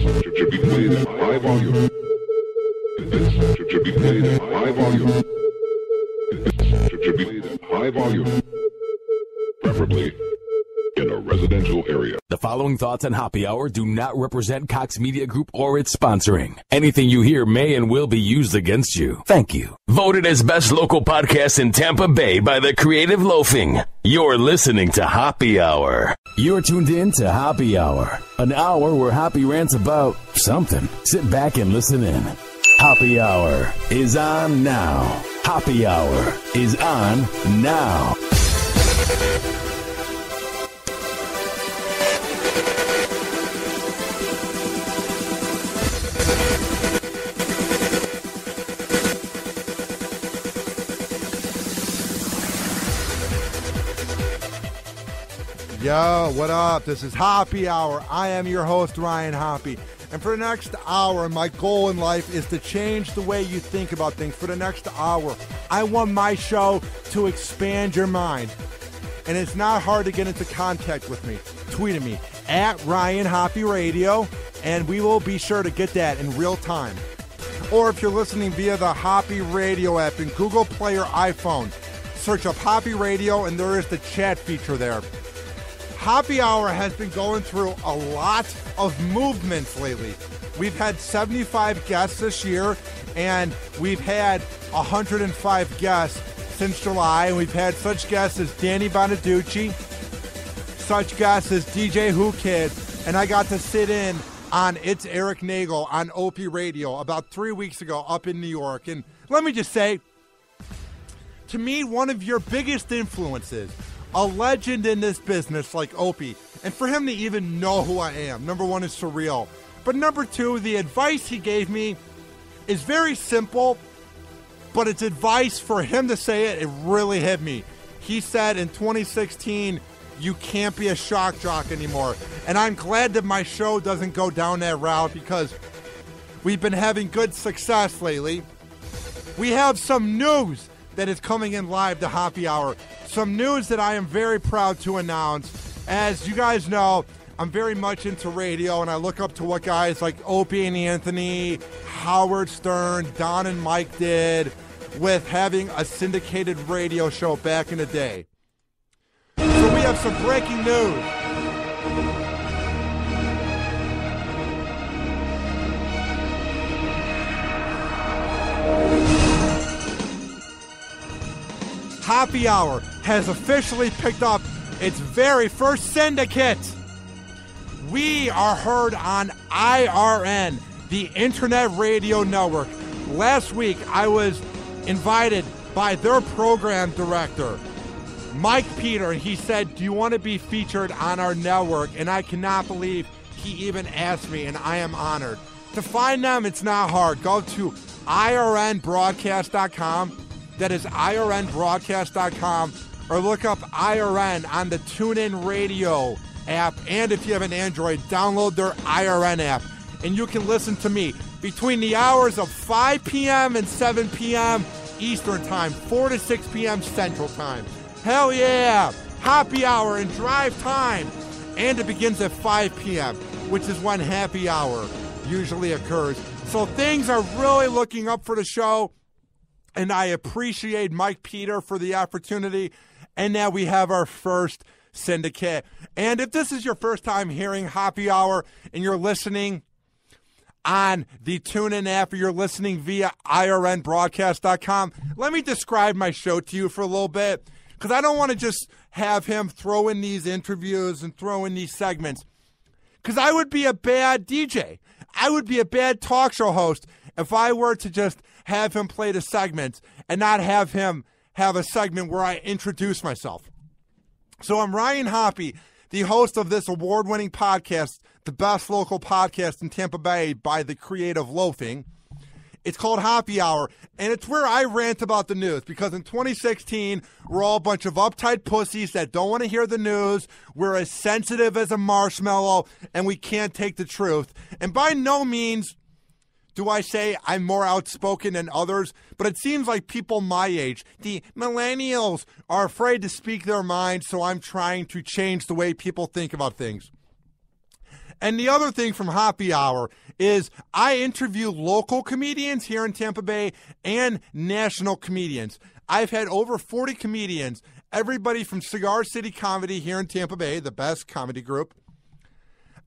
should be played at high volume. This should be played at high volume. This should be played at high volume. Preferably in a residential area. The following thoughts on Hoppe Hour do not represent Cox Media Group or its sponsoring. Anything you hear may and will be used against you. Thank you. Voted as best local podcast in Tampa Bay by the Creative Loafing. You're listening to Hoppe Hour. You're tuned in to Hoppe Hour, an hour where Hoppe rants about something. Sit back and listen in. Hoppe Hour is on now. Hoppe Hour is on now. Yo, what up? This is Hoppe Hour. I am your host, Ryan Hoppe. And for the next hour, my goal in life is to change the way you think about things. For the next hour, I want my show to expand your mind. And it's not hard to get into contact with me. Tweet at me, at Ryan Hoppe Radio, and we will be sure to get that in real time. Or if you're listening via the Hoppe Radio app in Google Play or iPhone, search up Hoppe Radio, and there is the chat feature there. Hoppe Hour has been going through a lot of movements lately. We've had 75 guests this year, and we've had 105 guests since July. And we've had such guests as Danny Bonaducci, such guests as DJ Who Kid, and I got to sit in on It's Eric Nagel on OP Radio about 3 weeks ago up in New York. And let me just say, to me, one of your biggest influences, a legend in this business like Opie, and for him to even know who I am, number one, is surreal. But number two, the advice he gave me is very simple, but it's advice for him to say it really hit me. He said in 2016, you can't be a shock jock anymore. And I'm glad that my show doesn't go down that route because we've been having good success lately. We have some news that is coming in live to Hoppe Hour. Some news that I am very proud to announce. As you guys know, I'm very much into radio, and I look up to what guys like Opie and Anthony, Howard Stern, Don and Mike did with having a syndicated radio show back in the day. So we have some breaking news. Hoppe Hour has officially picked up its very first syndicate. We are heard on IRN, the Internet Radio Network. Last week, I was invited by their program director, Mike Peter, and he said, do you want to be featured on our network? And I cannot believe he even asked me, and I am honored. To find them, it's not hard. Go to irnbroadcast.com. That is irnbroadcast.com, or look up IRN on the TuneIn Radio app. And if you have an Android, download their IRN app. And you can listen to me between the hours of 5 p.m. and 7 p.m. Eastern Time, 4 to 6 p.m. Central Time. Hell yeah! Hoppe Hour and drive time. And it begins at 5 p.m., which is when Happy Hour usually occurs. So things are really looking up for the show. And I appreciate Mike Peter for the opportunity. And now we have our first syndicate. And if this is your first time hearing Hoppe Hour and you're listening on the TuneIn app or you're listening via irnbroadcast.com, let me describe my show to you for a little bit, because I don't want to just have him throw in these interviews and throw in these segments, because I would be a bad DJ. I would be a bad talk show host if I were to just have him play the segments and not have him have a segment where I introduce myself. So I'm Ryan Hoppe, the host of this award-winning podcast, the best local podcast in Tampa Bay by the Creative Loafing. It's called Hoppe Hour, and it's where I rant about the news, because in 2016, we're all a bunch of uptight pussies that don't want to hear the news. We're as sensitive as a marshmallow, and we can't take the truth. And by no means do I say I'm more outspoken than others, but it seems like people my age, the millennials, are afraid to speak their mind, so I'm trying to change the way people think about things. And the other thing from Hoppe Hour is I interview local comedians here in Tampa Bay and national comedians. I've had over 40 comedians, everybody from Cigar City Comedy here in Tampa Bay, the best comedy group.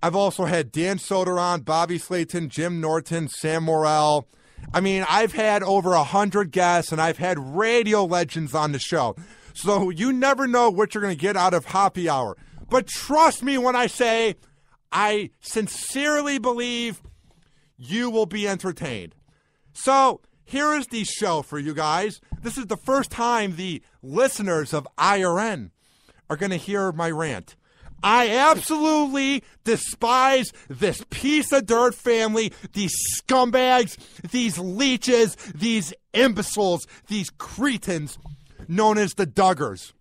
I've also had Dan Soder on, Bobby Slayton, Jim Norton, Sam Morrell. I mean, I've had over 100 guests, and I've had radio legends on the show. So you never know what you're going to get out of Hoppe Hour. But trust me when I say I sincerely believe you will be entertained. So here is the show for you guys. This is the first time the listeners of IRN are going to hear my rant. I absolutely despise this piece of dirt family, these scumbags, these leeches, these imbeciles, these cretins known as the Duggars.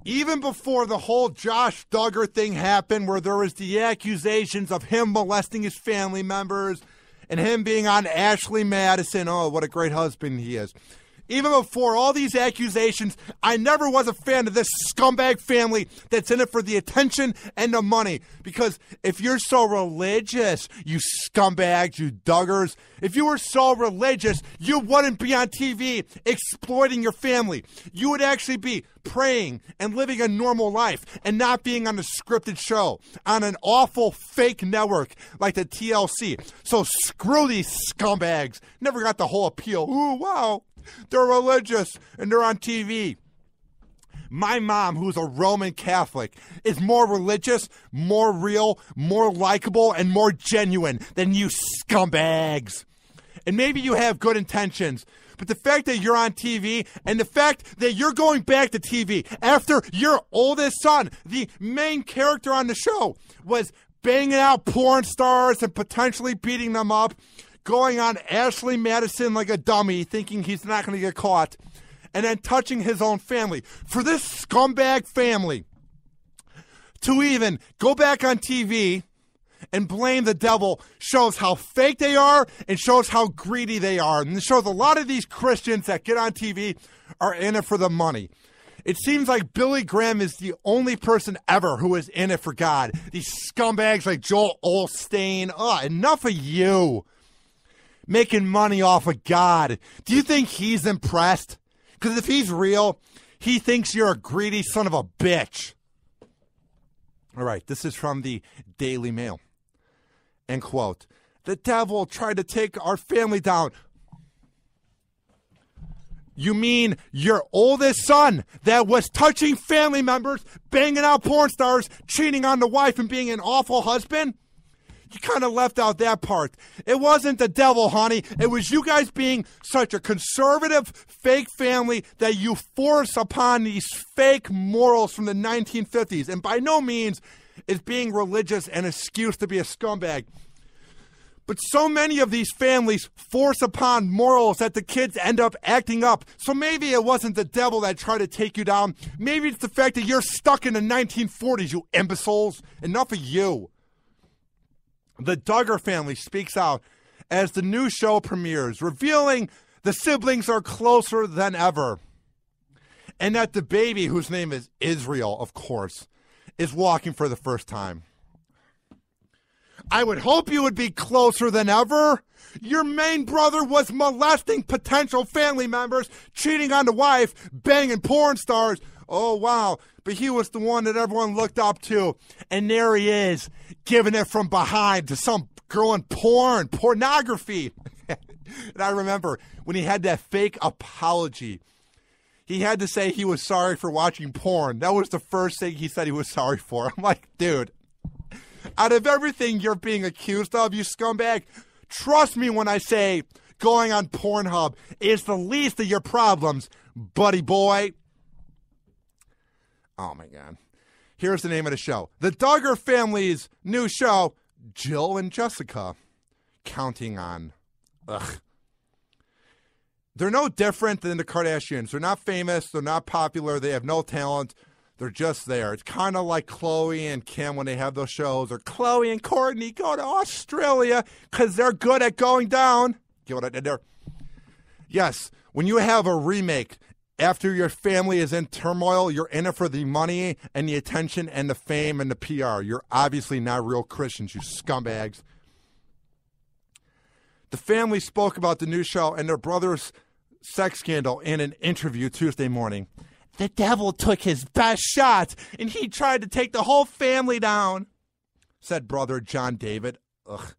Even before the whole Josh Duggar thing happened, where there was the accusations of him molesting his family members and him being on Ashley Madison, oh, what a great husband he is. Even before all these accusations, I never was a fan of this scumbag family that's in it for the attention and the money. Because if you're so religious, you scumbags, you Duggars, if you were so religious, you wouldn't be on TV exploiting your family. You would actually be praying and living a normal life and not being on a scripted show on an awful fake network like the TLC. So screw these scumbags. Never got the whole appeal. Ooh, wow. They're religious and they're on TV. My mom, who's a Roman Catholic, is more religious, more real, more likable, and more genuine than you scumbags. And maybe you have good intentions, but the fact that you're on TV and the fact that you're going back to TV after your oldest son, the main character on the show, was banging out porn stars and potentially beating them up, going on Ashley Madison like a dummy, thinking he's not going to get caught, and then touching his own family. For this scumbag family to even go back on TV and blame the devil shows how fake they are and shows how greedy they are. And it shows a lot of these Christians that get on TV are in it for the money. It seems like Billy Graham is the only person ever who is in it for God. These scumbags like Joel Osteen, enough of you. Making money off of God. Do you think he's impressed? Because if he's real, he thinks you're a greedy son of a bitch. All right, this is from the Daily Mail. And quote, "The devil tried to take our family down." You mean your oldest son that was touching family members, banging out porn stars, cheating on the wife, and being an awful husband? You kind of left out that part. It wasn't the devil, honey. It was you guys being such a conservative, fake family that you force upon these fake morals from the 1950s. And by no means is being religious an excuse to be a scumbag. But so many of these families force upon morals that the kids end up acting up. So maybe it wasn't the devil that tried to take you down. Maybe it's the fact that you're stuck in the 1940s, you imbeciles. Enough of you. The Duggar family speaks out as the new show premieres, revealing the siblings are closer than ever. And that the baby, whose name is Israel, of course, is walking for the first time. I would hope you would be closer than ever. Your main brother was molesting potential family members, cheating on the wife, banging porn stars. Oh, wow. But he was the one that everyone looked up to. And there he is, giving it from behind to some girl in pornography. And I remember when he had that fake apology. He had to say he was sorry for watching porn. That was the first thing he said he was sorry for. I'm like, dude, out of everything you're being accused of, you scumbag, trust me when I say going on Pornhub is the least of your problems, buddy boy. Oh, my God. Here's the name of the show. The Duggar family's new show, Jill and Jessica, Counting on. Ugh. They're no different than the Kardashians. They're not famous. They're not popular. They have no talent. They're just there. It's kind of like Chloe and Kim when they have those shows. Or Chloe and Courtney go to Australia because they're good at going down. Get what I did there? Yes, when you have a remake After your family is in turmoil, you're in it for the money and the attention and the fame and the PR. You're obviously not real Christians, you scumbags. The family spoke about the new show and their brother's sex scandal in an interview Tuesday morning. The devil took his best shot and he tried to take the whole family down, said brother John David. Ugh.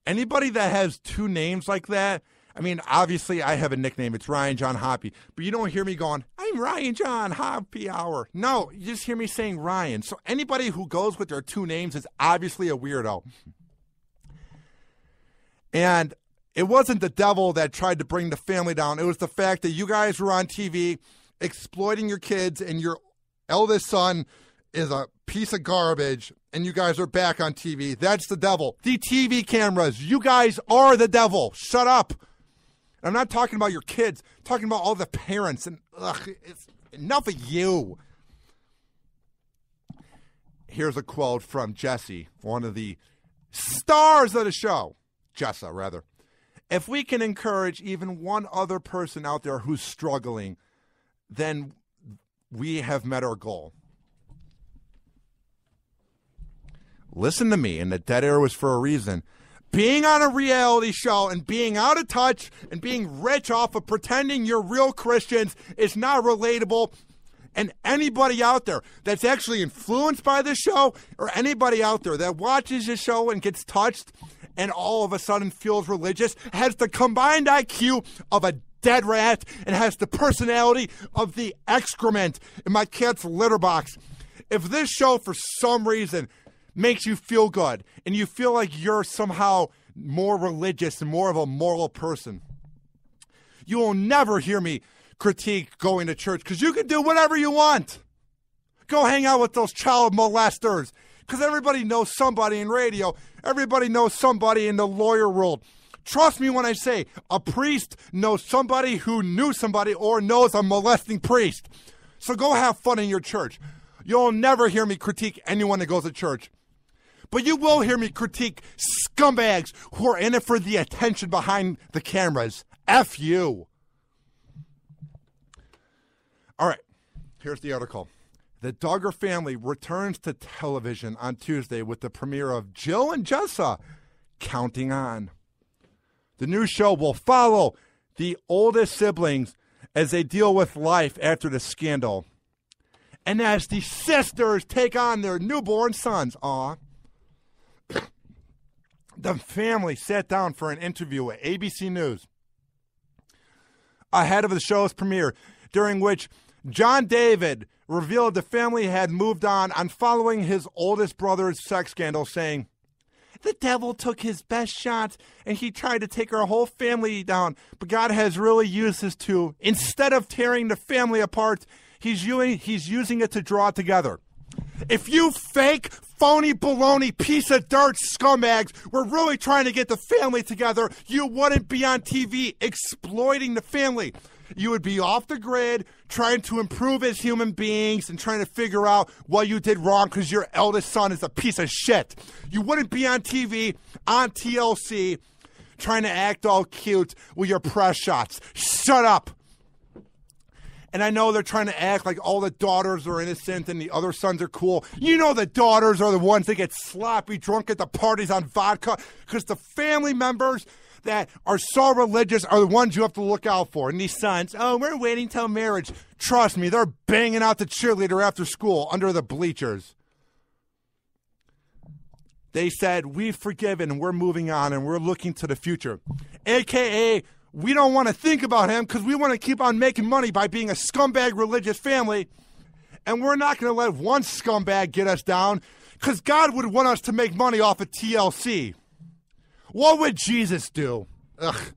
Anybody that has two names like that, I mean, obviously I have a nickname. It's Ryan John Hoppe. But you don't hear me going, I'm Ryan John Hoppe Hour. No, you just hear me saying Ryan. So anybody who goes with their two names is obviously a weirdo. And it wasn't the devil that tried to bring the family down. It was the fact that you guys were on TV exploiting your kids and your eldest son is a piece of garbage and you guys are back on TV. That's the devil. The TV cameras. You guys are the devil. Shut up. I'm not talking about your kids. I'm talking about all the parents. And it's enough of you. Here's a quote from Jesse, one of the stars of the show. Jessa, rather. If we can encourage even one other person out there who's struggling, then we have met our goal. Listen to me, and the dead air was for a reason. Being on a reality show and being out of touch and being rich off of pretending you're real Christians is not relatable. And anybody out there that's actually influenced by this show, or anybody out there that watches this show and gets touched and all of a sudden feels religious, has the combined IQ of a dead rat and has the personality of the excrement in my cat's litter box. If this show for some reason makes you feel good and you feel like you're somehow more religious and more of a moral person, you will never hear me critique going to church, because you can do whatever you want. Go hang out with those child molesters, because everybody knows somebody in radio. Everybody knows somebody in the lawyer world. Trust me when I say a priest knows somebody who knew somebody or knows a molesting priest. So go have fun in your church. You'll never hear me critique anyone that goes to church. But you will hear me critique scumbags who are in it for the attention behind the cameras. F you. All right, here's the article. The Duggar Family returns to television on Tuesday with the premiere of Jill and Jessa Counting On. The new show will follow the oldest siblings as they deal with life after the scandal, and as the sisters take on their newborn sons. Aw. The family sat down for an interview with ABC News ahead of the show's premiere, during which John David revealed the family had moved on following his oldest brother's sex scandal, saying, "The devil took his best shot and he tried to take our whole family down, but God has really used this too. Instead of tearing the family apart, he's using it to draw it together." If you fake, phony, baloney, piece of dirt scumbags were really trying to get the family together, you wouldn't be on TV exploiting the family. You would be off the grid, trying to improve as human beings and trying to figure out what you did wrong because your eldest son is a piece of shit. You wouldn't be on TV, on TLC, trying to act all cute with your press shots. Shut up. And I know they're trying to act like all the daughters are innocent and the other sons are cool. You know the daughters are the ones that get sloppy drunk at the parties on vodka, because the family members that are so religious are the ones you have to look out for. And these sons, oh, we're waiting till marriage. Trust me, they're banging out the cheerleader after school under the bleachers. They said, we've forgiven, we're moving on, and we're looking to the future. AKA, we don't want to think about him because we want to keep on making money by being a scumbag religious family. And we're not going to let one scumbag get us down, because God would want us to make money off of TLC. What would Jesus do? Ugh.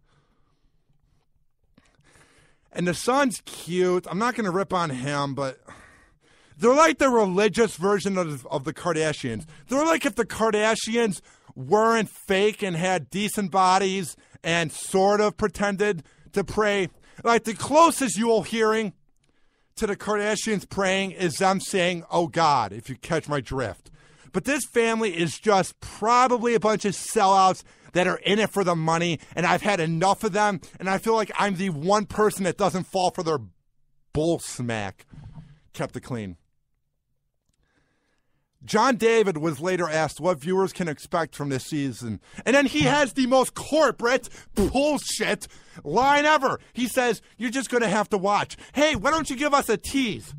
And the son's cute. I'm not going to rip on him, but they're like the religious version of the Kardashians. They're like if the Kardashians weren't fake and had decent bodies and sort of pretended to pray. Like the closest you will hearing to the Kardashians praying is them saying, "Oh God," if you catch my drift. But this family is just probably a bunch of sellouts that are in it for the money, and I've had enough of them, and I feel like I'm the one person that doesn't fall for their bull smack. Kept it clean. John David was later asked what viewers can expect from this season. And then he has the most corporate bullshit line ever. He says, you're just going to have to watch. Hey, why don't you give us a tease?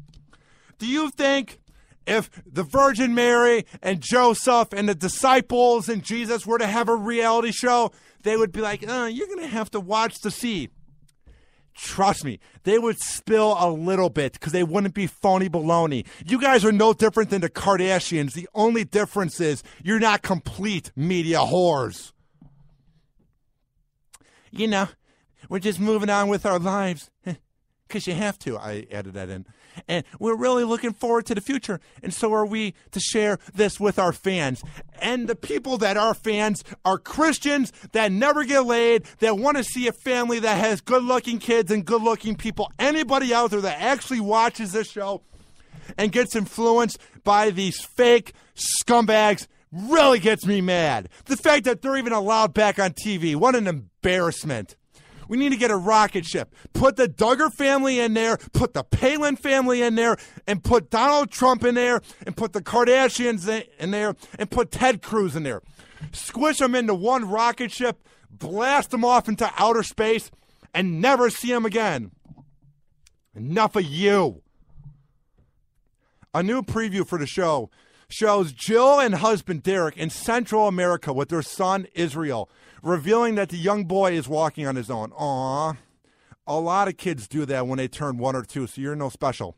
Do you think if the Virgin Mary and Joseph and the disciples and Jesus were to have a reality show, they would be like, you're going to have to watch to see? Trust me, they would spill a little bit because they wouldn't be phony baloney. You guys are no different than the Kardashians. The only difference is you're not complete media whores. You know, we're just moving on with our lives. Because you have to. I added that in. And we're really looking forward to the future. And so are we to share this with our fans. And the people that are fans are Christians that never get laid, that want to see a family that has good-looking kids and good-looking people. Anybody out there that actually watches this show and gets influenced by these fake scumbags really gets me mad. The fact that they're even allowed back on TV, what an embarrassment. We need to get a rocket ship. Put the Duggar family in there, put the Palin family in there, and put Donald Trump in there, and put the Kardashians in there, and put Ted Cruz in there. Squish them into one rocket ship, blast them off into outer space, and never see them again. Enough of you. A new preview for the show shows Jill and husband Derek in Central America with their son Israel, revealing that the young boy is walking on his own. Aww. A lot of kids do that when they turn 1 or 2, so you're no special.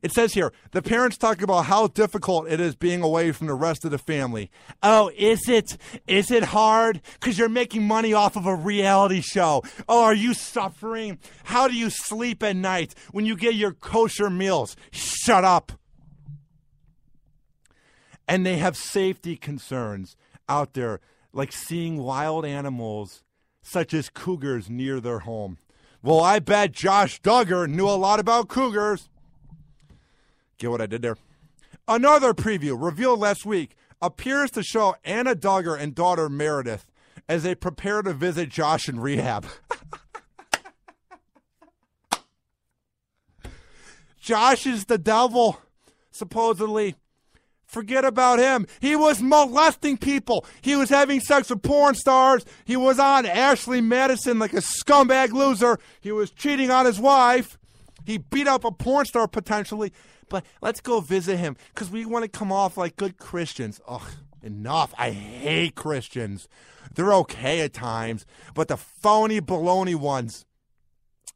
It says here, the parents talk about how difficult it is being away from the rest of the family. Oh, is it? Is it hard? Because you're making money off of a reality show. Oh, are you suffering? How do you sleep at night when you get your kosher meals? Shut up. And they have safety concerns out there, like seeing wild animals such as cougars near their home. Well, I bet Josh Duggar knew a lot about cougars. Get what I did there? Another preview revealed last week appears to show Anna Duggar and daughter Meredith as they prepare to visit Josh in rehab. Josh is the devil, supposedly. Forget about him. He was molesting people. He was having sex with porn stars. He was on Ashley Madison like a scumbag loser. He was cheating on his wife. He beat up a porn star potentially. But let's go visit him because we want to come off like good Christians. Ugh, enough. I hate Christians. They're okay at times, but the phony baloney ones,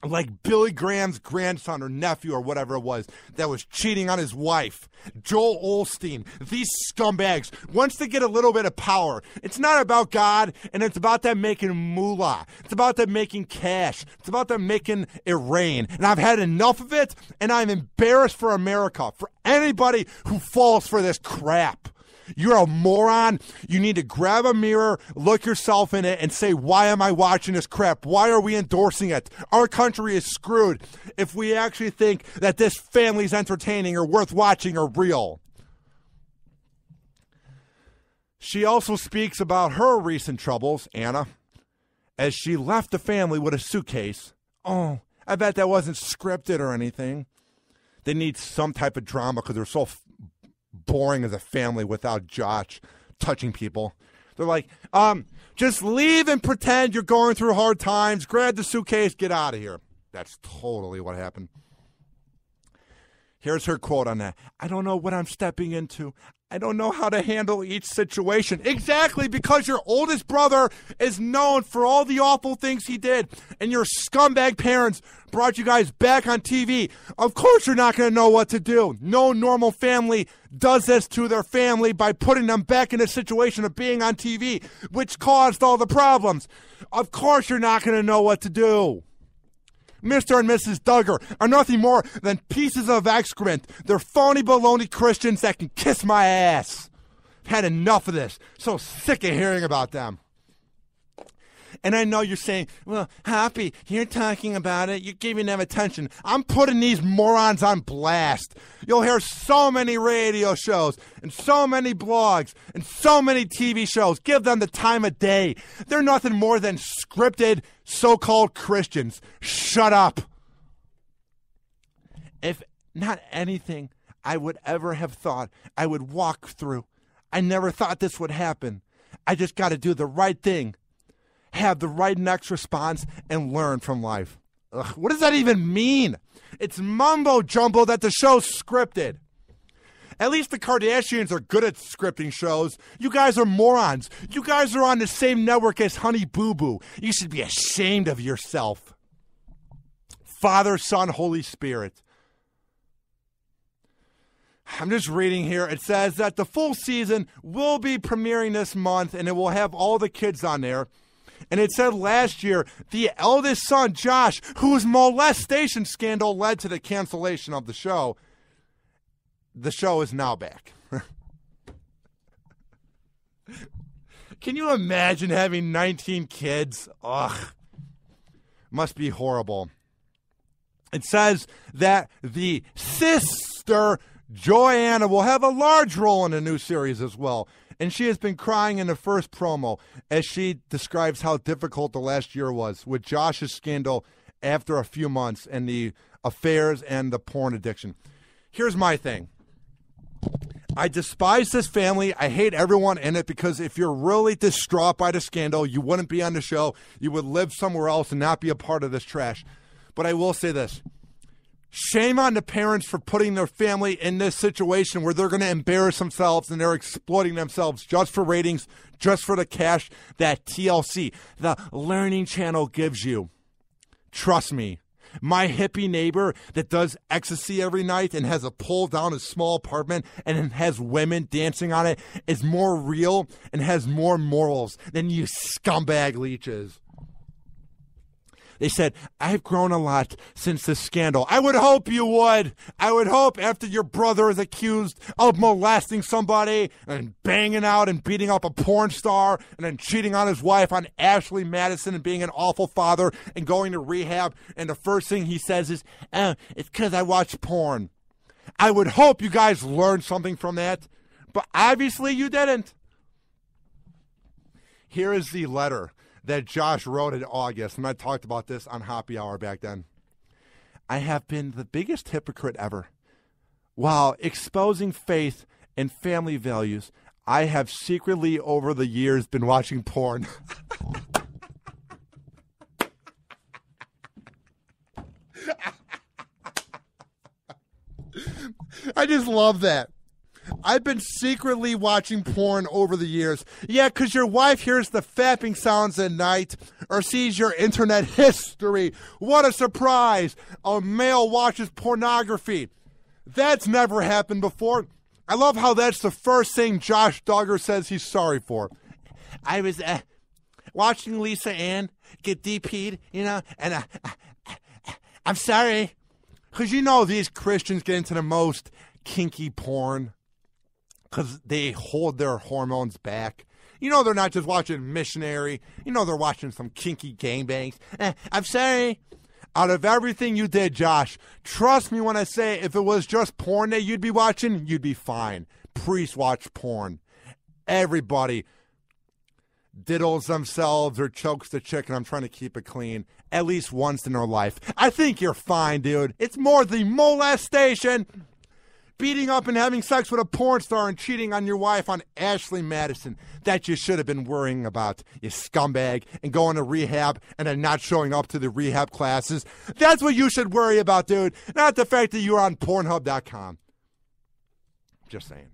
like Billy Graham's grandson or nephew or whatever it was that was cheating on his wife, Joel Osteen, these scumbags, once they get a little bit of power, it's not about God, and it's about them making moolah. It's about them making cash. It's about them making it rain. And I've had enough of it, and I'm embarrassed for America, for anybody who falls for this crap. You're a moron. You need to grab a mirror, look yourself in it, and say, why am I watching this crap? Why are we endorsing it? Our country is screwed if we actually think that this family's entertaining or worth watching or real. She also speaks about her recent troubles, Anna, as she left the family with a suitcase. Oh, I bet that wasn't scripted or anything. They need some type of drama because they're so boring as a family without Josh touching people. They're like, just leave and pretend you're going through hard times, grab the suitcase, get out of here. That's totally what happened. Here's her quote on that. I don't know what I'm stepping into. I don't know how to handle each situation. Exactly, because your oldest brother is known for all the awful things he did, and your scumbag parents brought you guys back on TV. Of course you're not going to know what to do. No normal family does this to their family by putting them back in a situation of being on TV, which caused all the problems. Of course you're not going to know what to do. Mr. and Mrs. Duggar are nothing more than pieces of excrement. They're phony baloney Christians that can kiss my ass. I've had enough of this. So sick of hearing about them. And I know you're saying, well, Hoppe, you're talking about it. You're giving them attention. I'm putting these morons on blast. You'll hear so many radio shows and so many blogs and so many TV shows. Give them the time of day. They're nothing more than scripted so-called Christians. Shut up. if not anything I would ever have thought I would walk through. I never thought this would happen. I just got to do the right thing, have the right next response, and learn from life. Ugh, what does that even mean? It's mumbo jumbo that the show's scripted. At least the Kardashians are good at scripting shows. You guys are morons. You guys are on the same network as Honey Boo Boo. You should be ashamed of yourself. Father, Son, Holy Spirit. I'm just reading here. It says that the full season will be premiering this month, and it will have all the kids on there. And it said last year, the eldest son, Josh, whose molestation scandal led to the cancellation of the show. The show is now back. Can you imagine having 19 kids? Ugh. Must be horrible. It says that the sister, Joanna, will have a large role in the new series as well. And she has been crying in the first promo as she describes how difficult the last year was with Josh's scandal after a few months and the affairs and the porn addiction. Here's my thing. I despise this family. I hate everyone in it because if you're really distraught by the scandal, you wouldn't be on the show. You would live somewhere else and not be a part of this trash. But I will say this. Shame on the parents for putting their family in this situation where they're going to embarrass themselves and they're exploiting themselves just for ratings, just for the cash that TLC, the Learning Channel, gives you. Trust me. My hippie neighbor that does ecstasy every night and has a pull down a small apartment and has women dancing on it is more real and has more morals than you scumbag leeches. They said, I've grown a lot since this scandal. I would hope you would. I would hope after your brother is accused of molesting somebody and banging out and beating up a porn star and then cheating on his wife on Ashley Madison and being an awful father and going to rehab. And the first thing he says is, it's because I watch porn. I would hope you guys learned something from that. But obviously you didn't. Here is the letter that Josh wrote in August, and I talked about this on Hoppe Hour back then. I have been the biggest hypocrite ever. While exposing faith and family values, I have secretly over the years been watching porn. I just love that. I've been secretly watching porn over the years. Yeah, because your wife hears the fapping sounds at night or sees your internet history. What a surprise. A male watches pornography. That's never happened before. I love how that's the first thing Josh Duggar says he's sorry for. I was watching Lisa Ann get DP'd, and I'm sorry. Because these Christians get into the most kinky porn. Because they hold their hormones back. They're not just watching missionary. They're watching some kinky gangbangs. I'm sorry. Out of everything you did, Josh, trust me when I say if it was just porn that you'd be watching, you'd be fine. Priests watch porn. Everybody diddles themselves or chokes the chicken. I'm trying to keep it clean. At least once in their life. I think you're fine, dude. It's more the molestation. Beating up and having sex with a porn star and cheating on your wife on Ashley Madison. That you should have been worrying about, you scumbag, and going to rehab and then not showing up to the rehab classes. That's what you should worry about, dude. Not the fact that you're on Pornhub.com. Just saying.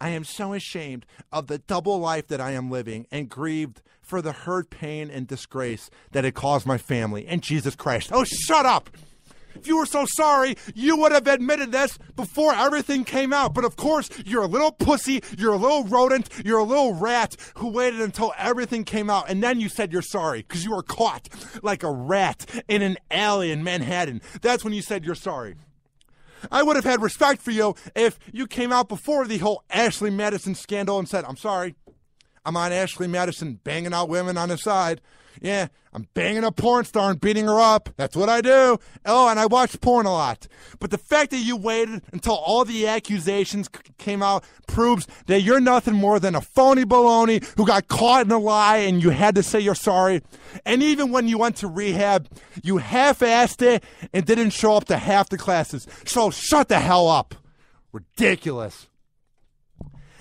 I am so ashamed of the double life that I am living and grieved for the hurt, pain, and disgrace that it caused my family and Jesus Christ. Oh, shut up! If you were so sorry, you would have admitted this before everything came out. But of course, you're a little pussy, you're a little rodent, you're a little rat who waited until everything came out. And then you said you're sorry because you were caught like a rat in an alley in Manhattan. That's when you said you're sorry. I would have had respect for you if you came out before the whole Ashley Madison scandal and said, I'm sorry. I'm on Ashley Madison banging out women on the side. Yeah, I'm banging a porn star and beating her up. That's what I do. Oh, and I watch porn a lot. But the fact that you waited until all the accusations came out proves that you're nothing more than a phony baloney who got caught in a lie and you had to say you're sorry. And even when you went to rehab, you half-assed it and didn't show up to half the classes. So shut the hell up. Ridiculous.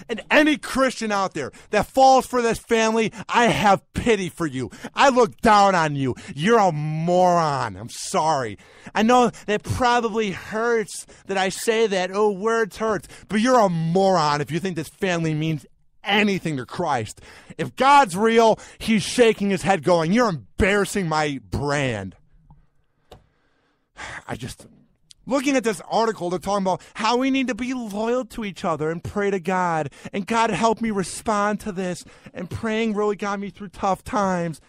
And any Christian out there that falls for this family, I have pity for you. I look down on you. You're a moron. I'm sorry. I know that probably hurts that I say that. Oh, words hurt. But you're a moron if you think this family means anything to Christ. If God's real, he's shaking his head going, you're embarrassing my brand. Looking at this article, they're talking about how we need to be loyal to each other and pray to God. And God helped me respond to this. And praying really got me through tough times.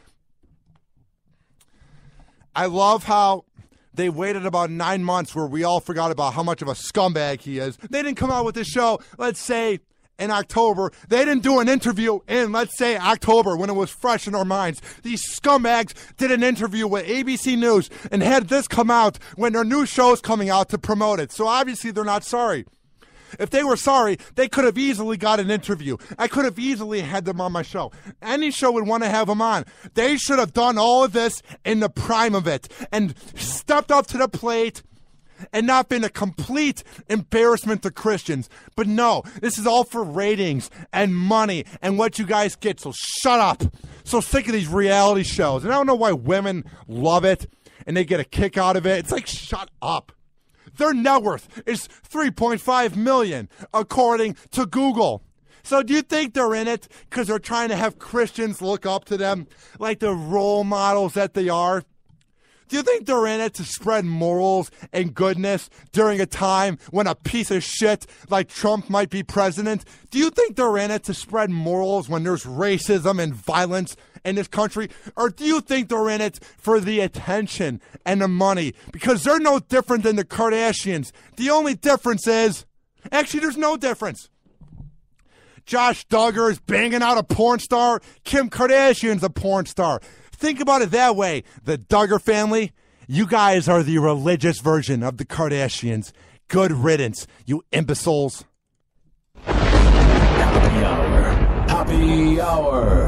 I love how they waited about 9 months where we all forgot about how much of a scumbag he is. They didn't come out with this show, let's say, in October. They didn't do an interview in, let's say, October when it was fresh in our minds. These scumbags did an interview with ABC News and had this come out when their new show's coming out to promote it. So obviously they're not sorry. If they were sorry, they could have easily got an interview. I could have easily had them on my show. Any show would want to have them on. They should have done all of this in the prime of it and stepped up to the plate and not been a complete embarrassment to Christians. But no, this is all for ratings and money and what you guys get, so shut up. So sick of these reality shows. And I don't know why women love it and they get a kick out of it. It's like, shut up. Their net worth is $3.5 million, according to Google. So do you think they're in it because they're trying to have Christians look up to them like the role models that they are? Do you think they're in it to spread morals and goodness during a time when a piece of shit like Trump might be president? Do you think they're in it to spread morals when there's racism and violence in this country? Or do you think they're in it for the attention and the money? Because they're no different than the Kardashians. The only difference is, actually, there's no difference. Josh Duggar is banging out a porn star. Kim Kardashian's a porn star. Think about it that way. The Duggar family, you guys are the religious version of the Kardashians. Good riddance, you imbeciles. Hoppe Hour. Hoppe Hour.